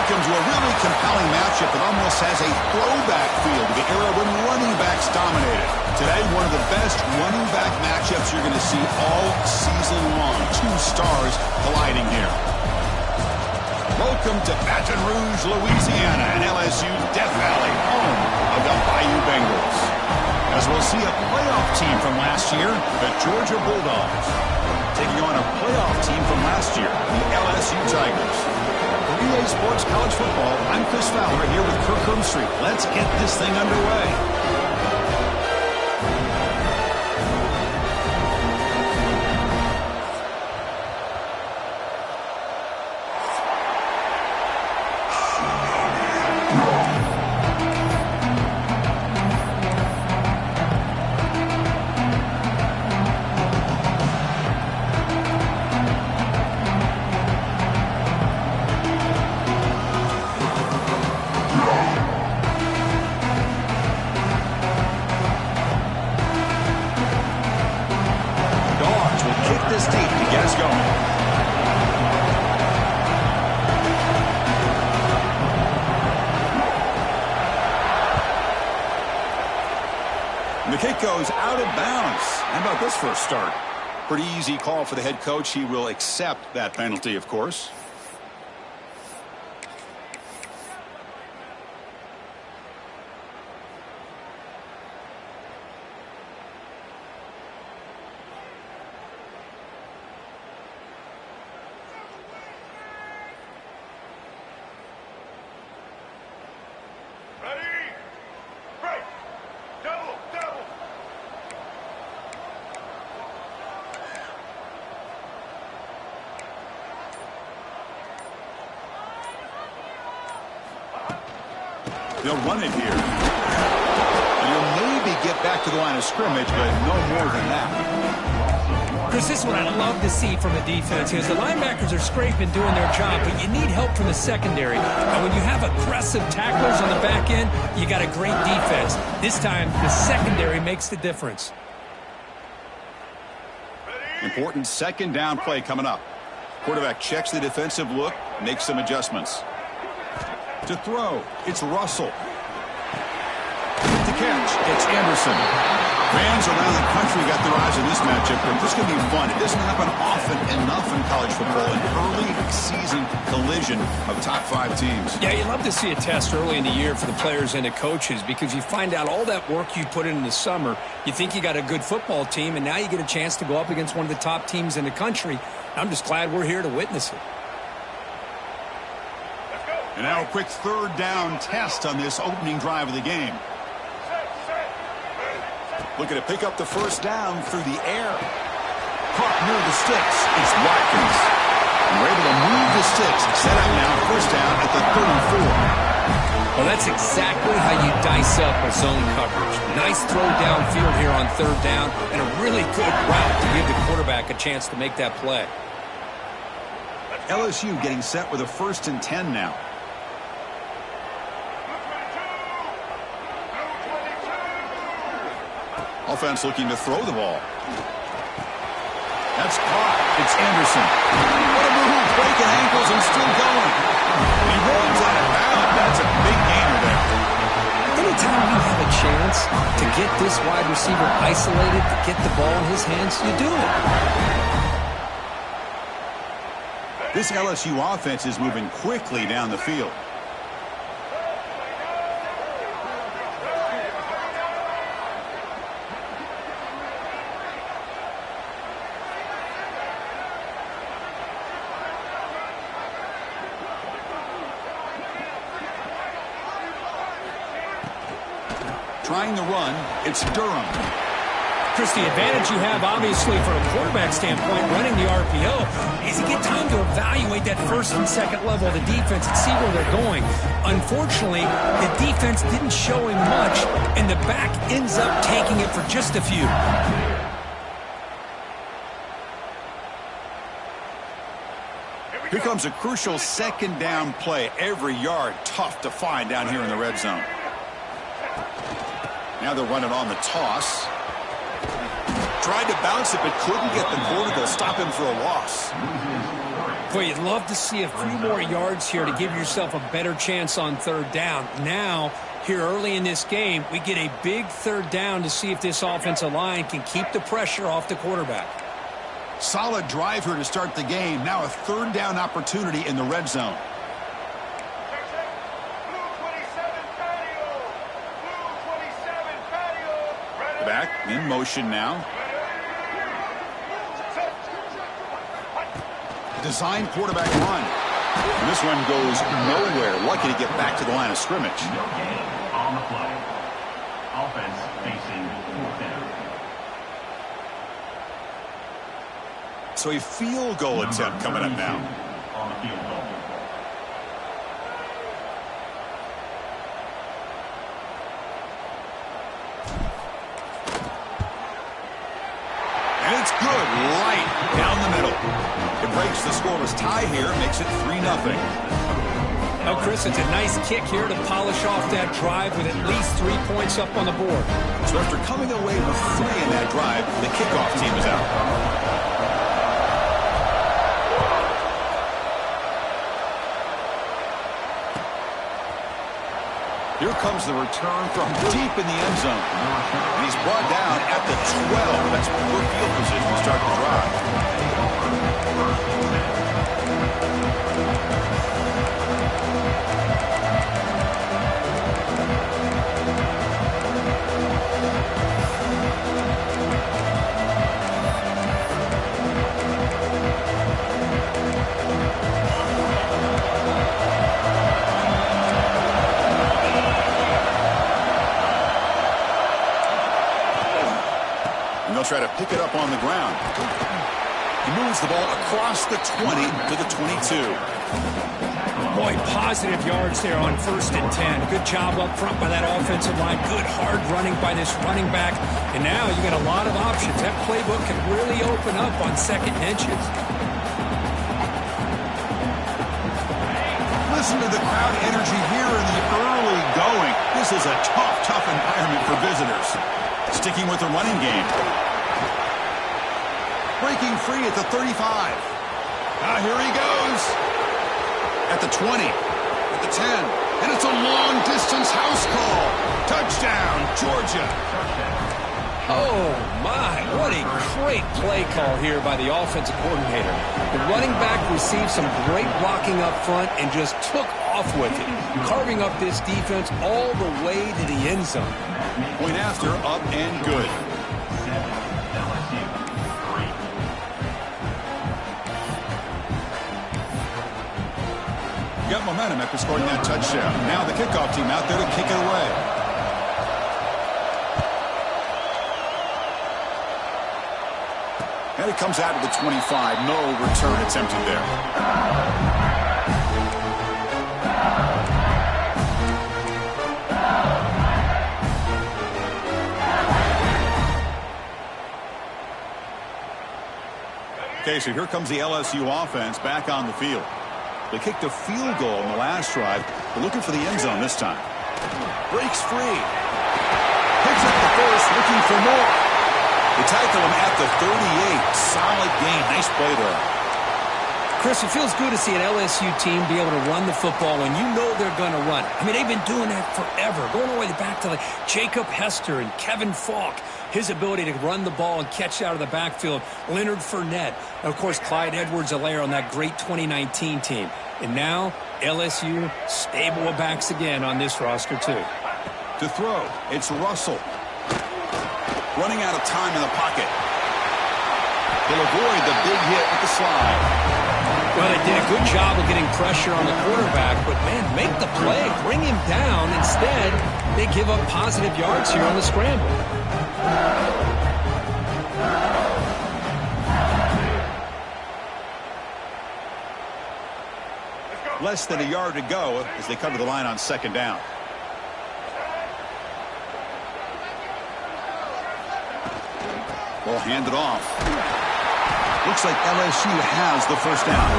Welcome to a really compelling matchup that almost has a throwback feel to the era when running backs dominated. Today, one of the best running back matchups you're going to see all season long. Two stars colliding here. Welcome to Baton Rouge, Louisiana, and LSU Death Valley, home of the Bayou Bengals. As we'll see a playoff team from last year, the Georgia Bulldogs, taking on a playoff team from last year, the LSU Tigers. For EA Sports College Football, I'm Chris Fowler here with Kirk Street. Let's get this thing underway. This deep to get us going. And the kick goes out of bounds. How about this for a start? Pretty easy call for the head coach. He will accept that penalty, of course. They'll run it here. You'll maybe get back to the line of scrimmage, but no more than that. Chris, this is what I love to see from a defense is the linebackers are scraping, doing their job, but you need help from the secondary. And when you have aggressive tacklers on the back end, you got a great defense. This time, the secondary makes the difference. Important second down play coming up. Quarterback checks the defensive look, makes some adjustments. To throw, it's Russell. To catch, it's Anderson. Fans around the country got their eyes on this matchup, but this is going to be fun. It doesn't happen often enough in college football, an early season collision of top 5 teams. Yeah, you love to see a test early in the year for the players and the coaches because you find out all that work you put in the summer. You think you got a good football team, and now you get a chance to go up against one of the top teams in the country. I'm just glad we're here to witness it. And now a quick third down test on this opening drive of the game. Looking to pick up the first down through the air. Caught near the sticks. It's Watkins. And we're able to move the sticks. Set up now, first down at the 34. Well, that's exactly how you dice up a zone coverage. Nice throw downfield here on third down, and a really good route to give the quarterback a chance to make that play. LSU getting set with a 1st and 10 now. Offense looking to throw the ball. That's caught. It's Anderson. What a move. Breaking ankles and still going. He rolls out of bounds. That's a big gainer there. Anytime you have a chance to get this wide receiver isolated, to get the ball in his hands, you do it. This LSU offense is moving quickly down the field. Trying the run, it's Durham. Chris, the advantage you have, obviously, from a quarterback standpoint, running the RPO, is you get time to evaluate that first and second level of the defense and see where they're going. Unfortunately, the defense didn't show him much, and the back ends up taking it for just a few. Here comes a crucial second down play. Every yard tough to find down here in the red zone. Now they're running on the toss. Tried to bounce it, but couldn't get the quarter to stop him for a loss. Boy, you'd love to see a few more yards here to give yourself a better chance on third down. Now, here early in this game, we get a big third down to see if this offensive line can keep the pressure off the quarterback. Solid drive here to start the game. Now a third down opportunity in the red zone. Back in motion now. Design quarterback run. And this one goes nowhere. Lucky to get back to the line of scrimmage. No gain on the play. Offense facing fourth down. So a field goal attempt coming up now. On the field goal. And it's good, right down the middle. It breaks the scoreless tie here, makes it 3-0. Now, Chris, it's a nice kick here to polish off that drive with at least 3 points up on the board. So after coming away with 3 in that drive, the kickoff team is out. Here comes the return from deep in the end zone. And he's brought down at the 12. That's poor field position to start the drive. Try to pick it up on the ground. He moves the ball across the 20 to the 22. Boy, positive yards there on 1st and 10. Good job up front by that offensive line. Good hard running by this running back. And now you got a lot of options. That playbook can really open up on 2nd and inches. Listen to the crowd energy here in the early going. This is a tough environment for visitors. Sticking with the running game. Breaking free at the 35. Now here he goes. At the 20. At the 10. And it's a long-distance house call. Touchdown, Georgia. Oh, my. What a great play call here by the offensive coordinator. The running back received some great blocking up front and just took off with it, carving up this defense all the way to the end zone. Point after, up and good. Got momentum after scoring that touchdown. Now the kickoff team out there to kick it away. And it comes out of the 25. No return attempted there. Okay, so here comes the LSU offense back on the field. They kicked a field goal in the last drive. They're looking for the end zone this time. Breaks free. Picks up the first, looking for more. They tackle him at the 38. Solid gain. Nice play there. Chris, it feels good to see an LSU team be able to run the football when you know they're going to run. I mean, they've been doing that forever, going all the way back to like Jacob Hester and Kevin Falk. His ability to run the ball and catch out of the backfield. Leonard Fournette. And, of course, Clyde Edwards-Helaire on that great 2019 team. And now, LSU stable of backs again on this roster, too. To throw, it's Russell. Running out of time in the pocket. He'll avoid the big hit with the slide. Well, they did a good job of getting pressure on the quarterback, but, man, make the play. Bring him down. Instead, they give up positive yards here on the scramble. Less than a yard to go as they come to the line on 2nd down. Ball handed off. Looks like LSU has the first down.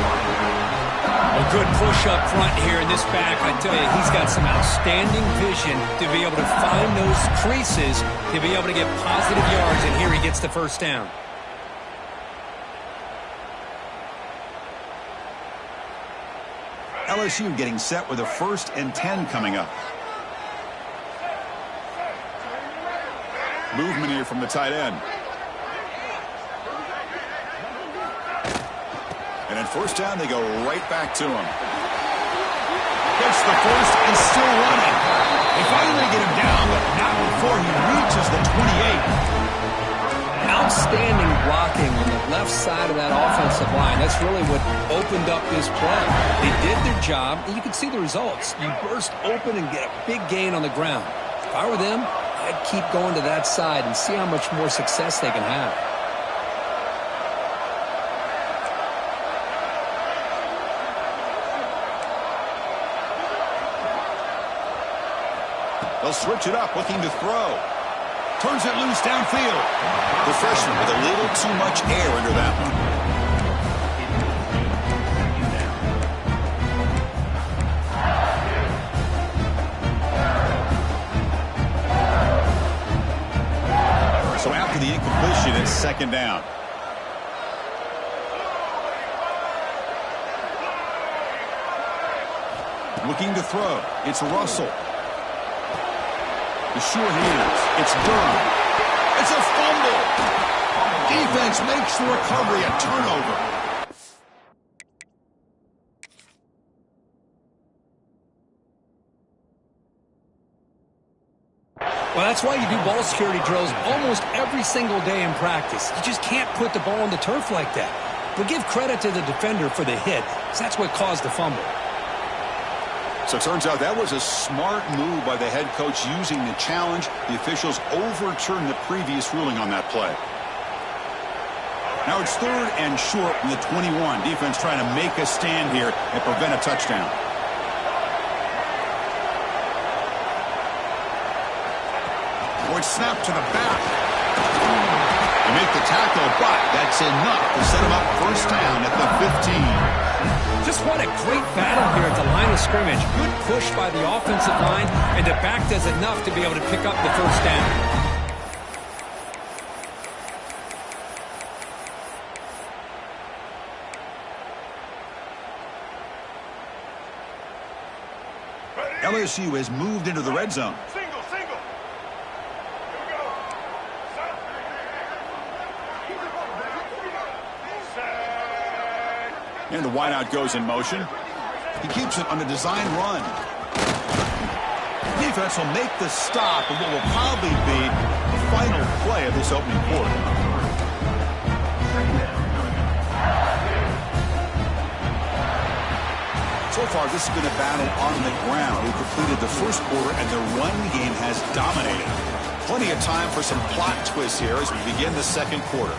A good push up front here in this back. I tell you, he's got some outstanding vision to be able to find those creases, to be able to get positive yards, and here he gets the first down. LSU getting set with a 1st and 10 coming up. Movement here from the tight end. And at 1st down, they go right back to him. Gets the 1st and still running. They finally get him down, but not before he reaches the 28. Outstanding blocking on the left side of that offensive line. That's really what opened up this play. They did their job, and you can see the results. You burst open and get a big gain on the ground. If I were them, I'd keep going to that side and see how much more success they can have. They'll switch it up, looking to throw. Turns it loose downfield. The freshman with a little too much air under that one. So after the incompletion, it's 2nd down. Looking to throw. It's Russell. The short hands. It's Durham. It's a fumble. Defense makes the recovery a turnover. Well, that's why you do ball security drills almost every single day in practice. You just can't put the ball on the turf like that. But give credit to the defender for the hit, because that's what caused the fumble. So it turns out that was a smart move by the head coach using the challenge. The officials overturned the previous ruling on that play. Now it's 3rd and short from the 21. Defense trying to make a stand here and prevent a touchdown. It's snapped to the back. They make the tackle, but that's enough to set him up 1st down at the 15. Just what a great battle here at the line of scrimmage. Good push by the offensive line, and the back does enough to be able to pick up the 1st down. LSU has moved into the red zone. And the wideout goes in motion. He keeps it on a design run. Defense will make the stop of what will probably be the final play of this opening quarter. So far, this has been a battle on the ground. We've completed the 1st quarter, and the run game has dominated. Plenty of time for some plot twists here as we begin the 2nd quarter.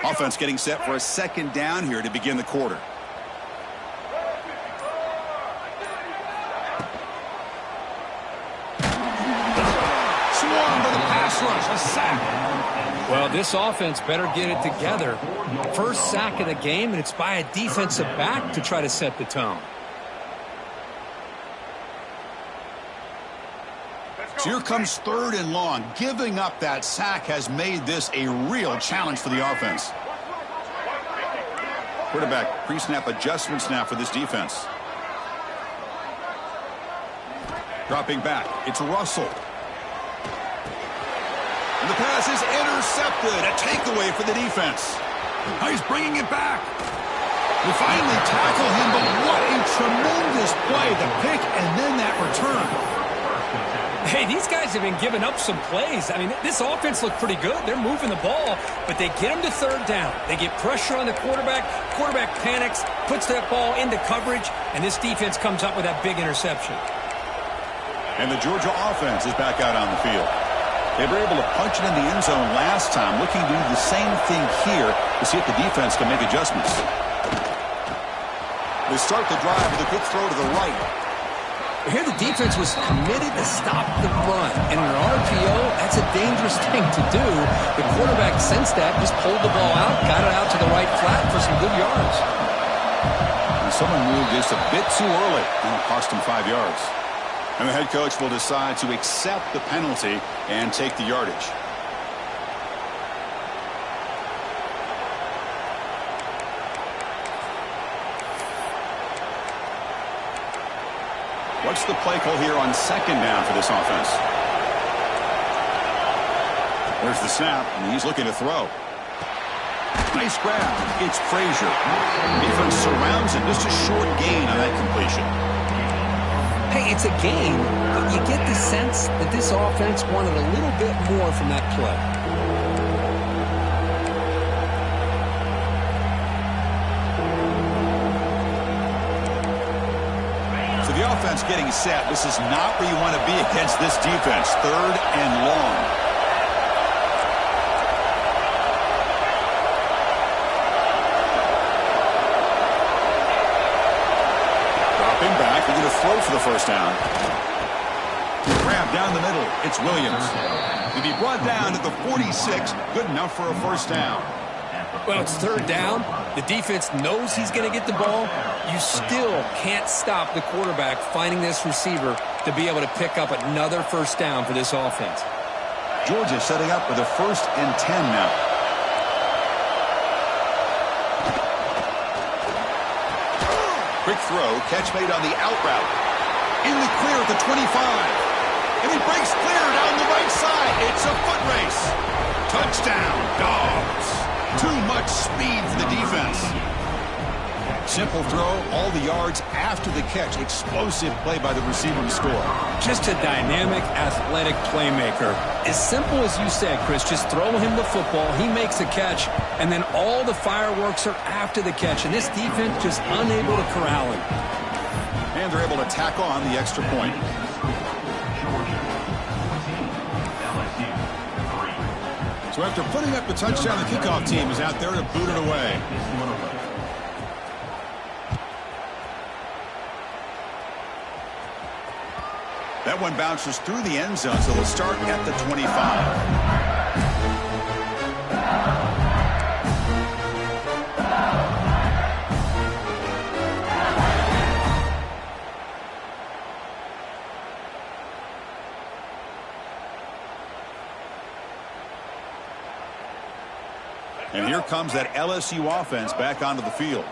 Offense getting set for a 2nd down here to begin the quarter. Swarm to the pass rush, a sack. Well, this offense better get it together. 1st sack of the game, and it's by a defensive back to try to set the tone. So here comes 3rd and long. Giving up that sack has made this a real challenge for the offense. Quarterback pre-snap adjustments now for this defense. Dropping back, it's Russell. And the pass is intercepted. A takeaway for the defense. Oh, he's bringing it back. They finally tackle him, but what a tremendous play. The pick and then that return. Hey, these guys have been giving up some plays. I mean, this offense looked pretty good. They're moving the ball, but they get them to 3rd down. They get pressure on the quarterback. Quarterback panics, puts that ball into coverage, and this defense comes up with that big interception. And the Georgia offense is back out on the field. They were able to punch it in the end zone last time, looking to do the same thing here to see if the defense can make adjustments. They start the drive with a good throw to the right. Here the defense was committed to stop the run. And in an RPO, that's a dangerous thing to do. The quarterback sensed that, just pulled the ball out, got it out to the right flat for some good yards. And someone moved just a bit too early, and it cost him 5 yards. And the head coach will decide to accept the penalty and take the yardage. What's the play call here on second down for this offense? There's the snap, and he's looking to throw. Nice grab. It's Frazier. Defense surrounds him. Just a short gain on that completion. Hey, it's a gain, but you get the sense that this offense wanted a little bit more from that play. So the offense getting set. This is not where you want to be against this defense. 3rd and long. Dropping back. They're going to throw for the first down. Grab down the middle. It's Williams. To be brought down at the 46. Good enough for a first down. Well, it's 3rd down. The defense knows he's going to get the ball. You still can't stop the quarterback finding this receiver to be able to pick up another first down for this offense. Georgia setting up with a 1st and 10 now. Quick throw, catch made on the out route. In the clear at the 25. And he breaks clear down the right side. It's a foot race. Touchdown, Dogs. Too much speed for the defense. Simple throw, all the yards after the catch. Explosive play by the receiver to score. Just a dynamic, athletic playmaker. As simple as you said, Chris, just throw him the football, he makes a catch, and then all the fireworks are after the catch. And this defense just unable to corral him. And they're able to tack on the extra point. So after putting up the touchdown, the kickoff team is out there to boot it away. That one bounces through the end zone, so they'll start at the 25. And here comes that LSU offense back onto the field.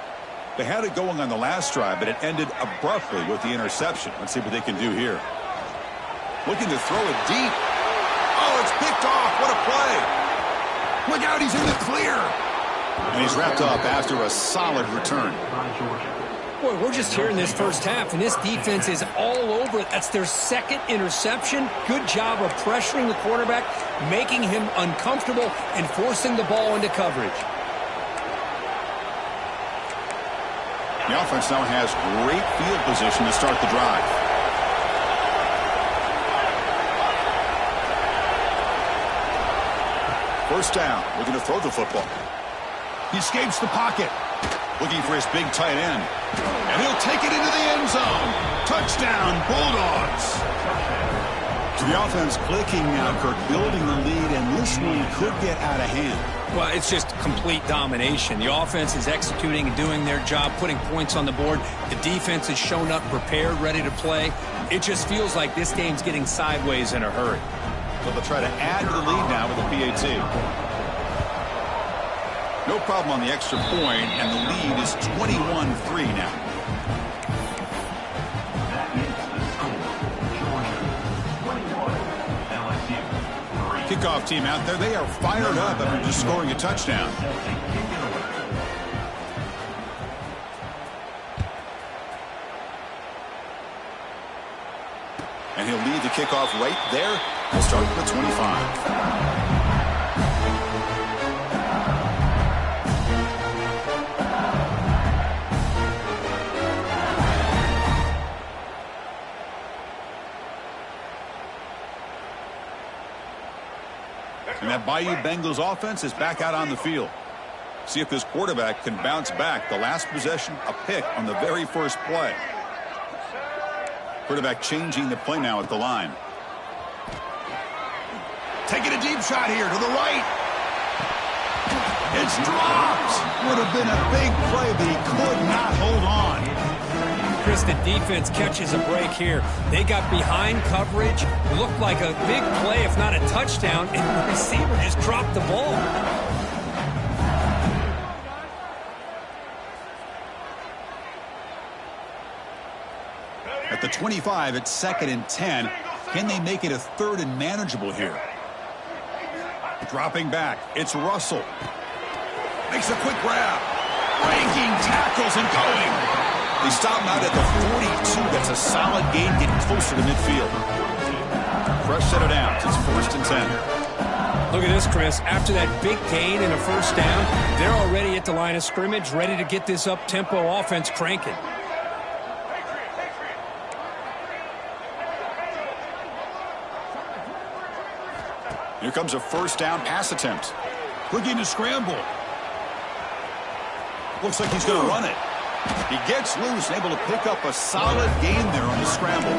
They had it going on the last drive, but it ended abruptly with the interception. Let's see what they can do here. Looking to throw it deep. Oh, it's picked off. What a play. Look out, he's in the clear. And he's wrapped up after a solid return. Boy, we're just here in this first half, and this defense is all over it. That's their 2nd interception. Good job of pressuring the quarterback, making him uncomfortable, and forcing the ball into coverage. The offense now has great field position to start the drive. First down, looking to throw the football. He escapes the pocket. Looking for his big tight end. And he'll take it into the end zone. Touchdown, Bulldogs. So the offense clicking now, Kirk, building the lead, and this one could get out of hand. Well, it's just complete domination. The offense is executing and doing their job, putting points on the board. Theတဲ့has shown up prepared, ready to play. It just feels like this game's getting sideways in a hurry. So they'll try to add to the lead now with a PAT. No problem on the extra point, and the lead is 21-3 now. Kickoff team out there. They are fired up after just scoring a touchdown. And he'll lead the kickoff right there. He'll start at the 25. And that Bayou Bengals offense is back out on the field. See if this quarterback can bounce back. The last possession, a pick on the very first play. Quarterback changing the play now at the line. Taking a deep shot here to the right. It's dropped. Would have been a big play, but he could not hold on. Chris, the defense catches a break here. They got behind coverage. Looked like a big play, if not a touchdown, and the receiver just dropped the ball. At the 25, it's 2nd and 10. Can they make it a 3rd and manageable here? Dropping back, it's Russell. Makes a quick grab. Breaking tackles and going. They stop out at the 42. That's a solid gain, getting closer to midfield. Fresh set of downs. It's 1st and 10. Look at this, Chris. After that big gain and a first down, they're already at the line of scrimmage, ready to get this up-tempo offense cranking. Here comes a first down pass attempt. Looking to scramble. Looks like he's going to run it. He gets loose and able to pick up a solid gain there on the scramble.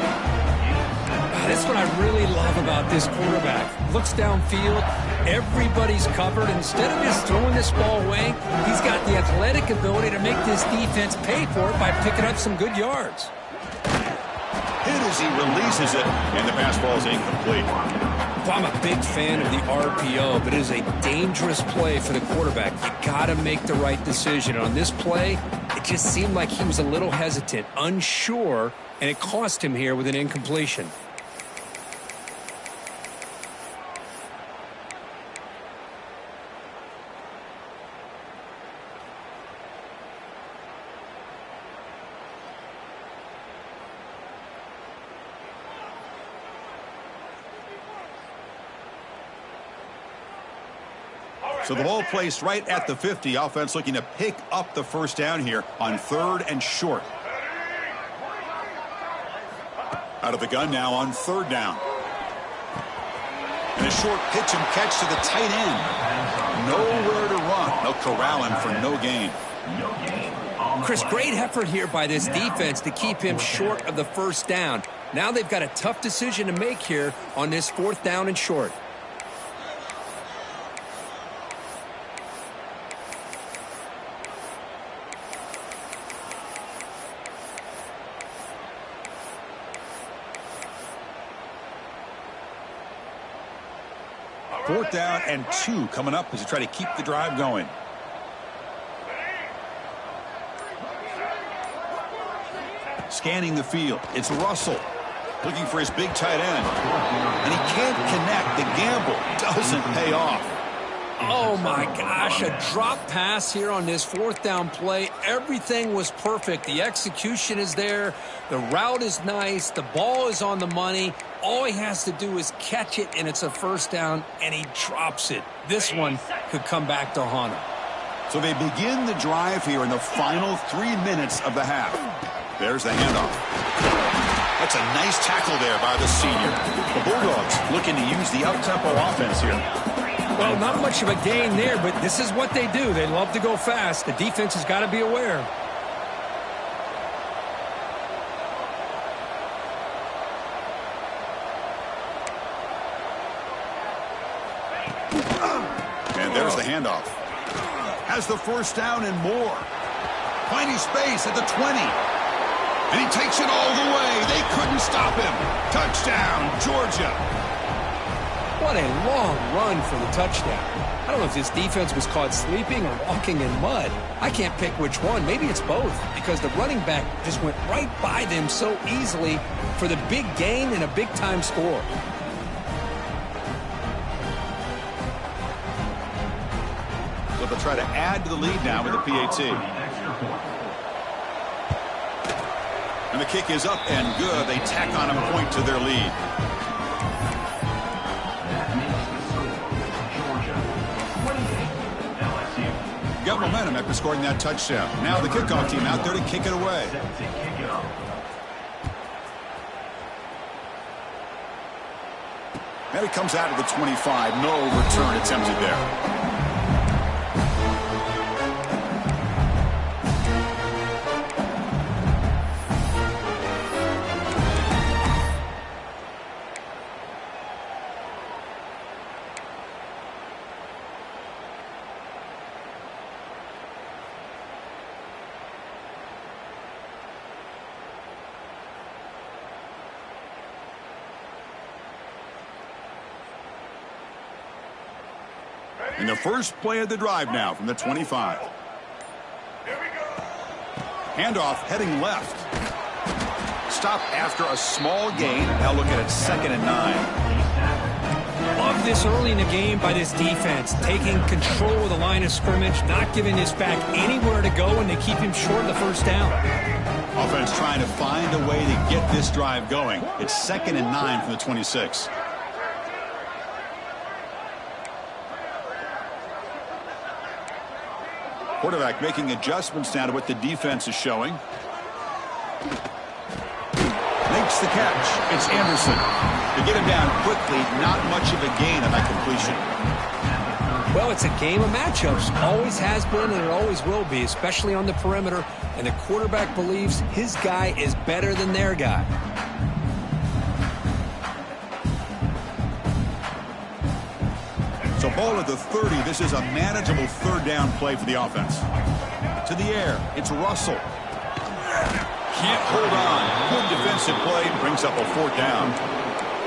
That's what I really love about this quarterback. Looks downfield. Everybody's covered. Instead of just throwing this ball away, he's got the athletic ability to make this defense pay for it by picking up some good yards. Hit as he releases it, and the pass ball is incomplete. Well, I'm a big fan of the RPO, but it is a dangerous play for the quarterback. You got to make the right decision. On this play, it just seemed like he was a little hesitant, unsure, and it cost him here with an incompletion. So the ball placed right at the 50. Offense looking to pick up the first down here on 3rd and short. Out of the gun now on 3rd down. And a short pitch and catch to the tight end. Nowhere to run. They'll corral him for no gain. Chris, great effort here by this defense to keep him short of the first down. Now they've got a tough decision to make here on this 4th down and short. Fourth down and 2 coming up as they try to keep the drive going. Scanning the field. It's Russell looking for his big tight end. And he can't connect. The gamble doesn't pay off. Oh, my gosh, a drop pass here on this 4th down play. Everything was perfect. The execution is there. The route is nice. The ball is on the money. All he has to do is catch it, and it's a first down, and he drops it. This one could come back to haunt him. So they begin the drive here in the final 3 minutes of the half. There's the handoff. That's a nice tackle there by the senior. The Bulldogs looking to use the up-tempo offense here. Well, not much of a gain there, but this is what they do. They love to go fast. The defense has got to be aware. And there's the handoff. Has the first down and more. Finding space at the 20. And he takes it all the way. They couldn't stop him. Touchdown, Georgia. What a long run for the touchdown. I don't know if this defense was caught sleeping or walking in mud. I can't pick which one. Maybe it's both, because the running back just went right by them so easily for the big gain and a big-time score. So they'll try to add to the lead now with the PAT. And the kick is up and good. They tack on a point to their lead. Got momentum after scoring that touchdown. Now the kickoff team out there to kick it away. And it comes out of the 25. No return attempted there. And the first play of the drive now from the 25. Handoff heading left. Stop after a small gain. Now look at it, 2nd and 9. Love this early in the game by this defense, taking control of the line of scrimmage, not giving this back anywhere to go, and they keep him short of the first down. Offense trying to find a way to get this drive going. It's 2nd and 9 from the 26. Quarterback making adjustments now to what the defense is showing. Makes the catch. It's Anderson. To get him down quickly, not much of a gain on that completion. Well, it's a game of matchups. Always has been and it always will be, especially on the perimeter. And the quarterback believes his guy is better than their guy. So ball at the 30. This is a manageable 3rd down play for the offense. To the air. It's Russell. Can't hold on. Good defensive play. Brings up a 4th down.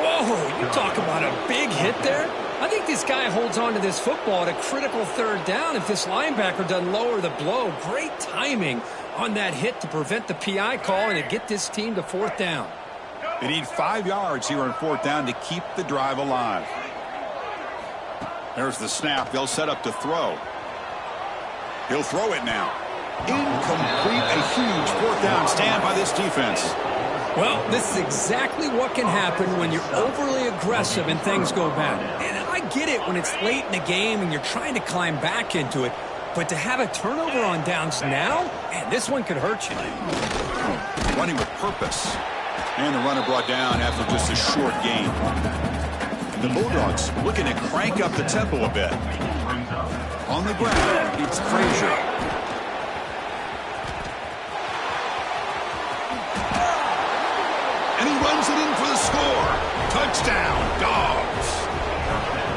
Whoa, you talk about a big hit there. I think this guy holds on to this football at a critical 3rd down if this linebacker doesn't lower the blow. Great timing on that hit to prevent the PI call and to get this team to 4th down. They need 5 yards here on 4th down to keep the drive alive. There's the snap. They'll set up to throw. He'll throw it now. Incomplete. A huge 4th down stand by this defense. Well, this is exactly what can happen when you're overly aggressive and things go bad. And I get it when it's late in the game and you're trying to climb back into it. But to have a turnover on downs now, man, this one could hurt you. Running with purpose. And the runner brought down after just a short gain. The Bulldogs looking to crank up the tempo a bit. On the ground, it's Frazier. And he runs it in for the score. Touchdown, Dogs.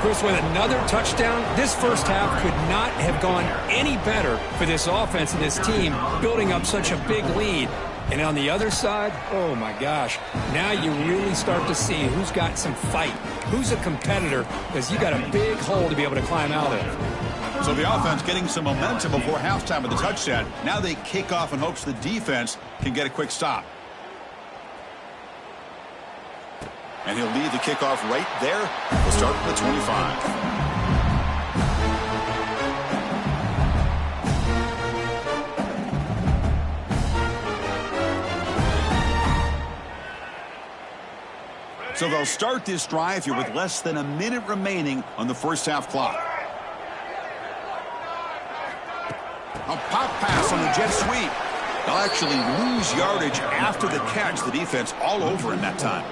Chris, with another touchdown, this first half could not have gone any better for this offense and this team, building up such a big lead. And on the other side, oh my gosh, now you really start to see who's got some fight, who's a competitor, because you got a big hole to be able to climb out of. So the offense getting some momentum before halftime with the touchdown. Now they kick off in hopes the defense can get a quick stop. And he'll lead the kickoff right there. We'll start from the 25. So they'll start this drive here with less than a minute remaining on the first half clock. A pop pass on the jet sweep. They'll actually lose yardage after the catch. The defense all over in that time.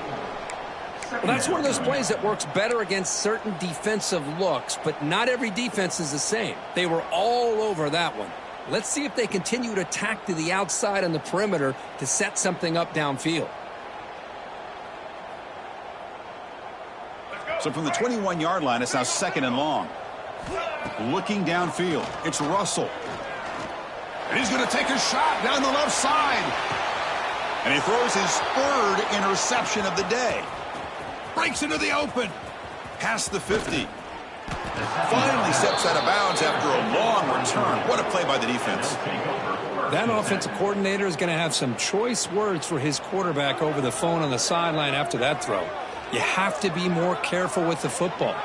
Well, that's one of those plays that works better against certain defensive looks, but not every defense is the same. They were all over that one. Let's see if they continue to attack to the outside on the perimeter to set something up downfield. So from the 21-yard line, it's now 2nd and long. Looking downfield, it's Russell. And he's going to take a shot down the left side. And he throws his 3rd interception of the day. Breaks into the open. Past the 50. Finally steps out of bounds after a long return. What a play by the defense. That offensive coordinator is going to have some choice words for his quarterback over the phone on the sideline after that throw. You have to be more careful with the football.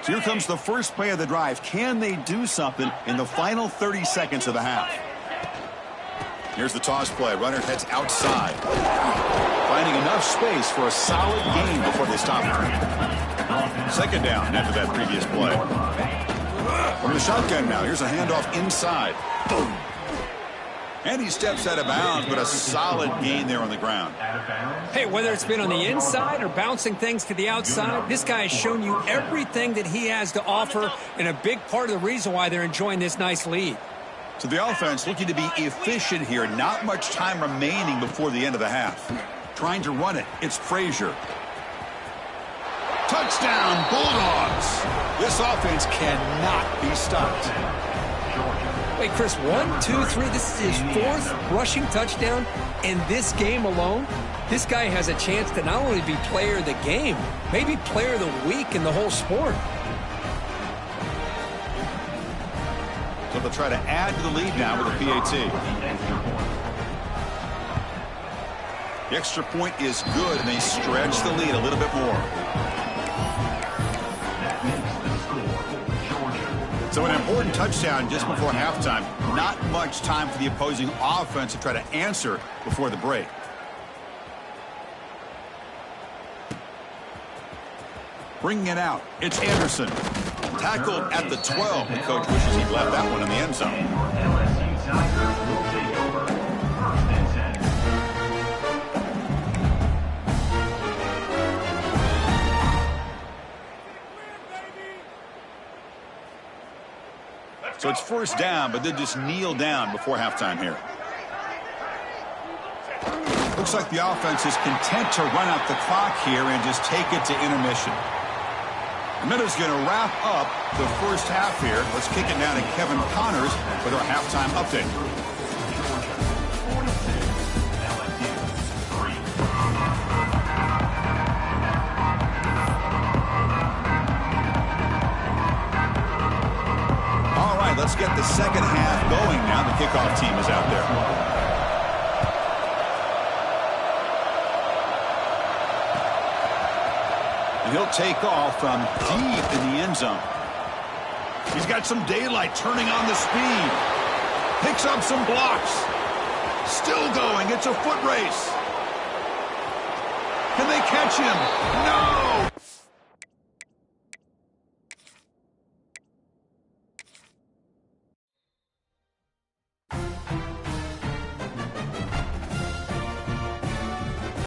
So here comes the first play of the drive. Can they do something in the final 30 seconds of the half? Here's the toss play. Runner heads outside. Finding enough space for a solid gain before they stop it. 2nd down after that previous play. From the shotgun now, here's a handoff inside. Boom. And he steps out of bounds, but a solid gain there on the ground. Hey, whether it's been on the inside or bouncing things to the outside, this guy has shown you everything that he has to offer, and a big part of the reason why they're enjoying this nice lead. So the offense looking to be efficient here. Not much time remaining before the end of the half. Trying to run it. It's Frazier. Touchdown, Bulldogs. This offense cannot be stopped. Wait, Chris, 1, 2, 3. This is his 4th rushing touchdown in this game alone. This guy has a chance to not only be player of the game, maybe player of the week in the whole sport. but they'll try to add to the lead now with a PAT. The extra point is good, and they stretch the lead a little bit more. So an important touchdown just before halftime. Not much time for the opposing offense to try to answer before the break. Bringing it out, it's Anderson. Tackled at the 12. The coach wishes he'd left that one in the end zone. LSU Tigers will take over. 1st and 10. So it's 1st down, but they just kneel down before halftime here. Looks like the offense is content to run out the clock here and just take it to intermission. The minute's going to wrap up the first half here. Let's kick it down to Kevin Connors with our halftime update. All right, let's get the second half going now. The kickoff team is out there. And he'll take off from deep in the end zone. He's got some daylight turning on the speed. Picks up some blocks. Still going. It's a foot race. Can they catch him? No!